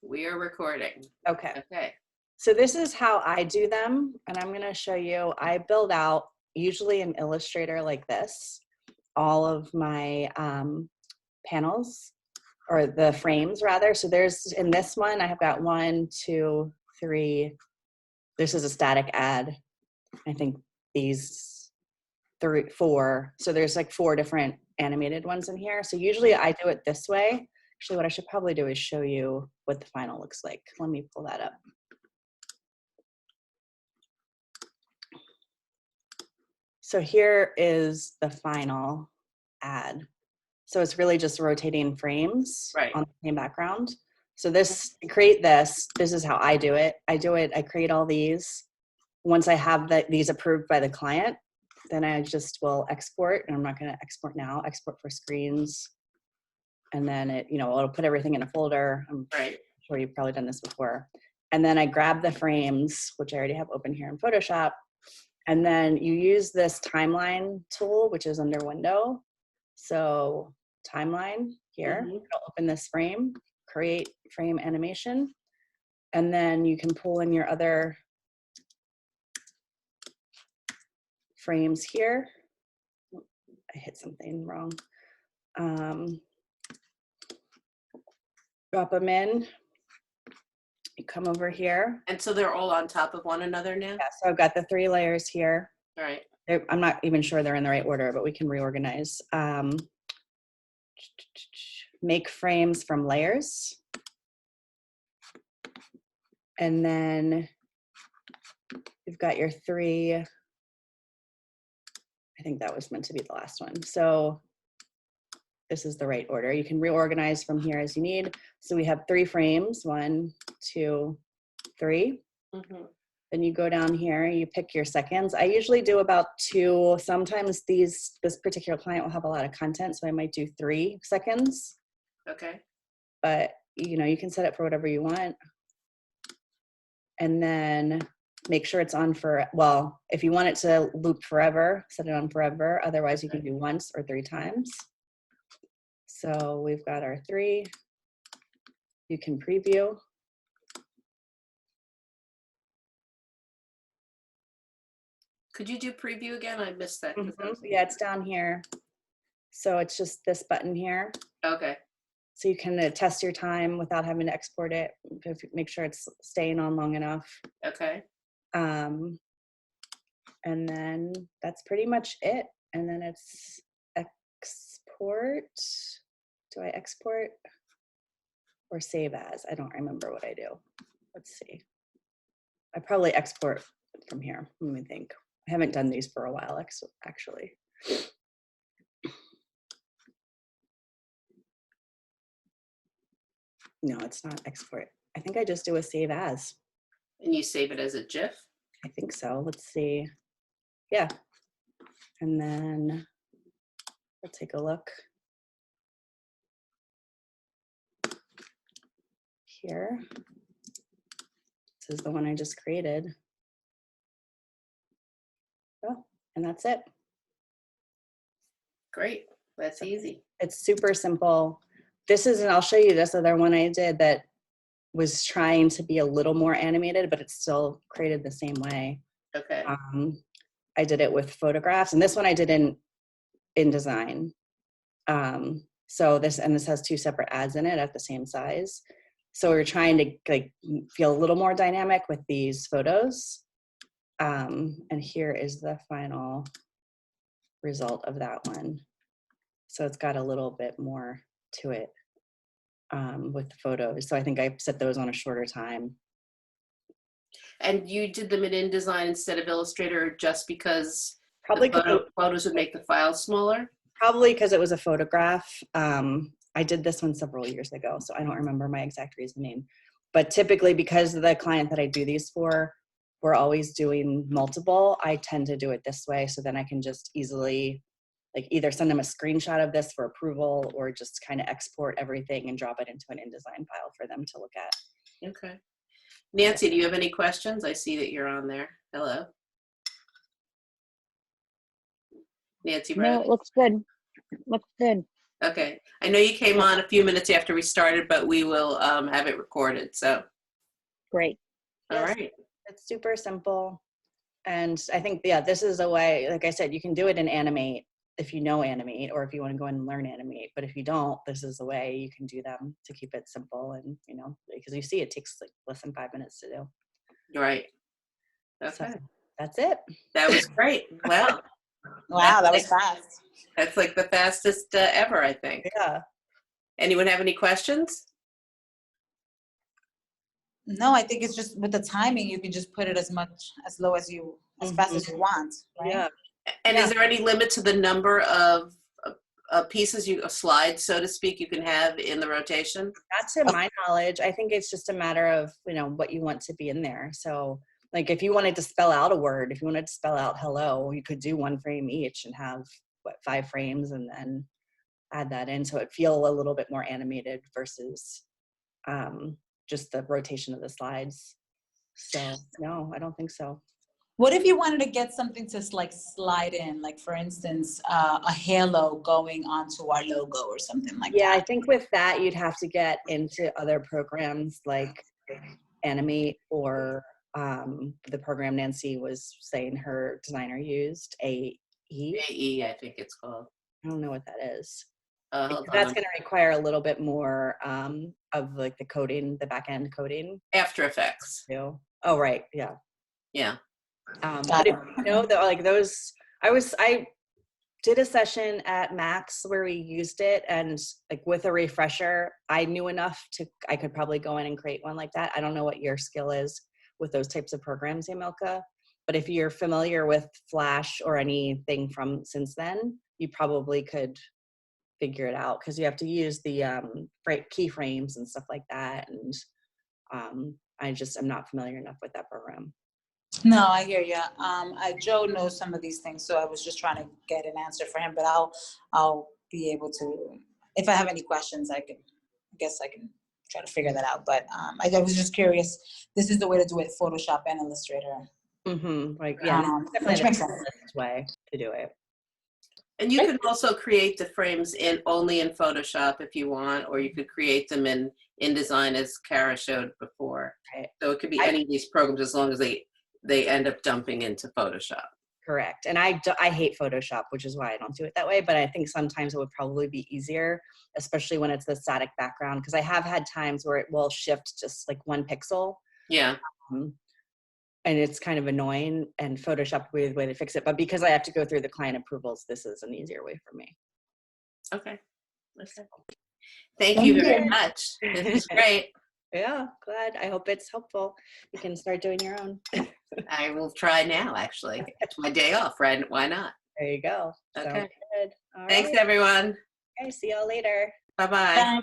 We are recording. Okay. Okay. So this is how I do them. And I'm going to show you, I build out usually in Illustrator like this, all of my panels or the frames rather. So there's in this one, I have got 1, 2, 3. This is a static ad. I think these 3, 4. So there's like 4 different animated ones in here. So usually I do it this way. Actually, what I should probably do is show you what the final looks like. Let me pull that up. So here is the final ad. So it's really just rotating frames Right. on the same background. So this, to create this is how I do it. I create all these. Once I have these approved by the client, then I just will export, and I'm not gonna export now, export for screens. And then it'll put everything in a folder. I'm sure you've probably done this before. And then I grab the frames, which I already have open here in Photoshop. And then you use this timeline tool, which is under window. So timeline here, I'll open this frame, create frame animation. And then you can pull in your other frames here. I hit something wrong. Drop them in. You come over here. And so they're all on top of one another now? Yeah, so I've got the 3 layers here. Right. I'm not even sure they're in the right order, but we can reorganize. Make frames from layers. And then you've got your 3. I think that was meant to be the last one. So this is the right order. You can reorganize from here as you need. So we have 3 frames, 1, 2, 3. Then you go down here, you pick your seconds. I usually do about 2. Sometimes this particular client will have a lot of content, so I might do 3 seconds. Okay. But you can set it for whatever you want. And then make sure it's on for, well, if you want it to loop forever, set it on forever. Otherwise you can do once or 3 times. So we've got our 3. You can preview. Could you do preview again? I missed that. Yeah, it's down here. So it's just this button here. Okay. So you can test your time without having to export it. Make sure it's staying on long enough. Okay. And then that's pretty much it. And then it's export. Do I export or save as? I don't remember what I do. Let's see. I probably export from here. Let me think. I haven't done these for a while, actually. No, it's not export. I think I just do a save as. And you save it as a GIF? I think so. Let's see. Yeah. And then we'll take a look. Here. This is the one I just created. Oh, and that's it. Great. That's easy. It's super simple. And I'll show you this other one I did that was trying to be a little more animated, but it still created the same way. Okay. I did it with photographs, and this one I did in InDesign. So this has 2 separate ads in it at the same size. So we're trying to feel a little more dynamic with these photos. And here is the final result of that one. So it's got a little bit more to it with the photos. So I think I set those on a shorter time. And you did them in InDesign instead of Illustrator just because probably photos would make the file smaller? Probably because it was a photograph. I did this one several years ago, so I don't remember my exact reasoning. But typically, because of the client that I do these for, we're always doing multiple, I tend to do it this way, so then I can just easily either send them a screenshot of this for approval or just kind of export everything and drop it into an InDesign file for them to look at. Okay. Nancy, do you have any questions? I see that you're on there. Hello. Nancy, no, it looks good. Looks good. Okay. I know you came on a few minutes after we started, but we will have it recorded. So, Great. all Yes. right. It's super simple. And I think, yeah, this is a way, like I said, you can do it in Animate if you know Animate, or if you want to go in and learn Animate. But if you don't, this is a way you can do them to keep it simple. And, you know, because you see it takes like less than 5 minutes to do. Right. So Okay. that's it. That was great. Wow. Wow, that was like, fast. That's like the fastest ever, I think. Yeah. Anyone have any questions? No, I think it's just with the timing, you can just put it as low as you, as fast as you want, right? Yeah. And Yeah. is there any limit to the number of pieces, slides, so to speak, you can have in the rotation? Not to my knowledge. I think it's just a matter of, you know, what you want to be in there. So like if you wanted to spell out a word, if you wanted to spell out hello, you could do 1 frame each and have 5 frames and then add that in. So it feel a little bit more animated versus just the rotation of the slides. So no, I don't think so. What if you wanted to get something to like slide in, like for instance, a halo going onto our logo or something like Yeah, that? I think with that, you'd have to get into other programs like Animate or the program Nancy was saying her designer used, AE. AE, I think it's called. I don't know what that is. Hold That's on. going to require a little bit more of like the coding, the back end coding. After Effects. Too. Oh, right. Yeah. Yeah. But if you know, like those, I did a session at Max where we used it, and like with a refresher, I knew enough I could probably go in and create one like that. I don't know what your skill is with those types of programs, Yamilka, but if you're familiar with Flash or anything from since then, you probably could figure it out, because you have to use the keyframes and stuff like that. And I'm not familiar enough with that program. No, I hear you. Joe knows some of these things, so I was just trying to get an answer for him. But I'll be able to, if I have any questions, I guess I can try to figure that out. But I was just curious. This is the way to do it: Photoshop and Illustrator. Mm-hmm. Like yeah, definitely Which the makes sense. simplest way to do it. And you can also create the frames only in Photoshop if you want, or you could create them in InDesign as Kara showed before. Right. So it could be any of these programs as long as they end up dumping into Photoshop. Correct. And I hate Photoshop, which is why I don't do it that way. But I think sometimes it would probably be easier, especially when it's the static background, because I have had times where it will shift just like 1 pixel. Yeah. And it's kind of annoying, and Photoshop would be the way to fix it. But because I have to go through the client approvals, this is an easier way for me. Okay. Thank you very much. This is great. Yeah, glad. I hope it's helpful. You can start doing your own. I will try now, actually. It's my day off, right? Why not? There you go. Okay. Sounds good. All Thanks, right. everyone. Okay, see y'all later. Bye-bye. Bye.